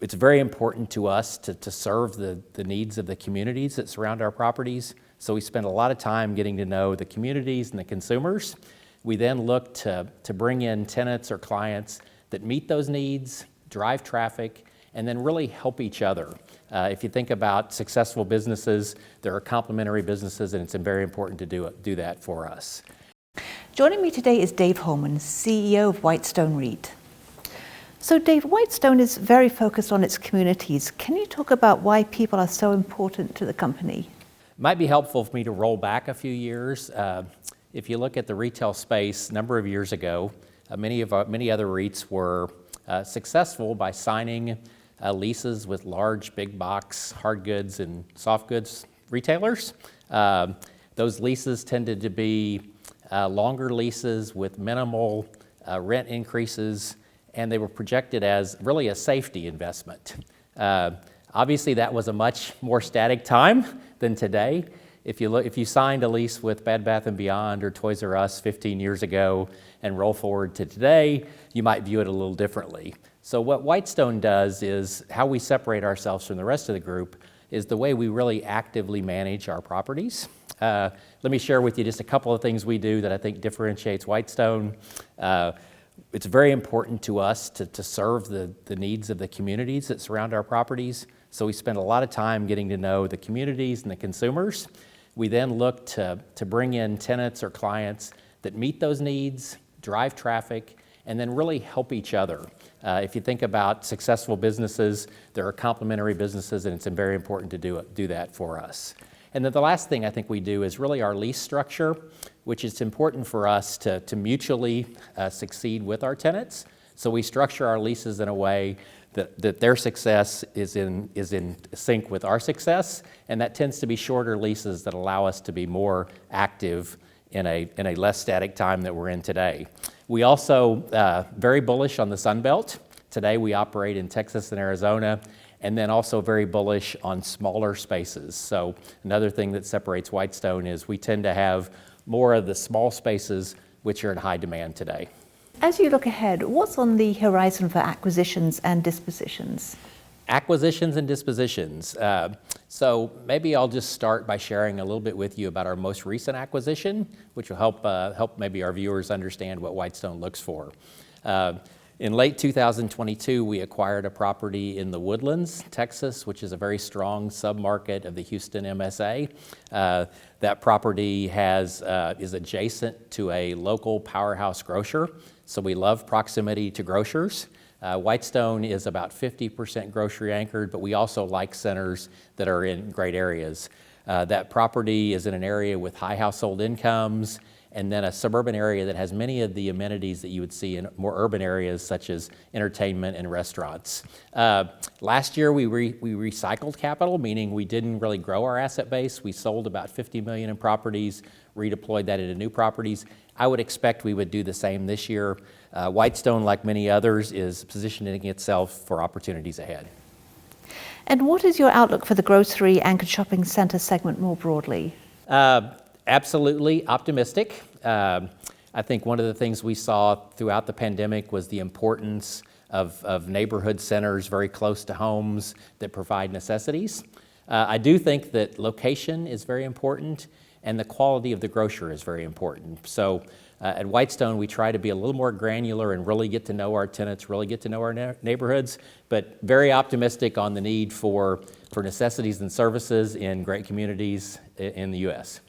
It's very important to us to serve the needs of the communities that surround our properties. So we spend a lot of time getting to know the communities and the consumers. We then look to bring in tenants or clients that meet those needs, drive traffic, and then really help each other. If you think about successful businesses, there are complementary businesses, and it's very important to do that for us. Joining me today is Dave Holeman, CEO of Whitestone REIT. So Dave, Whitestone is very focused on its communities. Can you talk about why people are so important to the company? It might be helpful for me to roll back a few years. If you look at the retail space a number of years ago, many other REITs were successful by signing leases with large big box hard goods and soft goods retailers. Those leases tended to be longer leases with minimal rent increases, and they were projected as really a safety investment. Obviously, that was a much more static time than today. If you signed a lease with Bed Bath & Beyond or Toys R Us 15 years ago and roll forward to today, you might view it a little differently. So what Whitestone does is, how we separate ourselves from the rest of the group is the way we really actively manage our properties. Let me share with you just a couple of things we do that I think differentiates Whitestone. It's very important to us to serve the needs of the communities that surround our properties. So we spend a lot of time getting to know the communities and the consumers. We then look to bring in tenants or clients that meet those needs, drive traffic, and then really help each other. If you think about successful businesses, there are complementary businesses, and it's very important to do that for us. And then the last thing I think we do is really our lease structure, which is important for us to mutually succeed with our tenants. So we structure our leases in a way that their success is in sync with our success, and that tends to be shorter leases that allow us to be more active in a less static time that we're in today. We also very bullish on the Sun Belt. Today we operate in Texas and Arizona, and then also very bullish on smaller spaces. So another thing that separates Whitestone is we tend to have more of the small spaces which are in high demand today. As you look ahead, what's on the horizon for acquisitions and dispositions? Acquisitions and dispositions. So maybe I'll just start by sharing a little bit with you about our most recent acquisition, which will help maybe our viewers understand what Whitestone looks for. In late 2022, we acquired a property in the Woodlands, Texas, which is a very strong submarket of the Houston MSA. That property is adjacent to a local powerhouse grocer, so we love proximity to grocers. Whitestone is about 50% grocery anchored, but we also like centers that are in great areas. That property is in an area with high household incomes, and then a suburban area that has many of the amenities that you would see in more urban areas, such as entertainment and restaurants. Last year, we recycled capital, meaning we didn't really grow our asset base. We sold about $50 million in properties, redeployed that into new properties. I would expect we would do the same this year. Whitestone, like many others, is positioning itself for opportunities ahead. And what is your outlook for the grocery anchored shopping center segment more broadly? Absolutely optimistic. I think one of the things we saw throughout the pandemic was the importance of neighborhood centers very close to homes that provide necessities. I do think that location is very important, and the quality of the grocer is very important. So at Whitestone, we try to be a little more granular and really get to know our tenants, really get to know our neighborhoods, but very optimistic on the need for necessities and services in great communities in the U.S.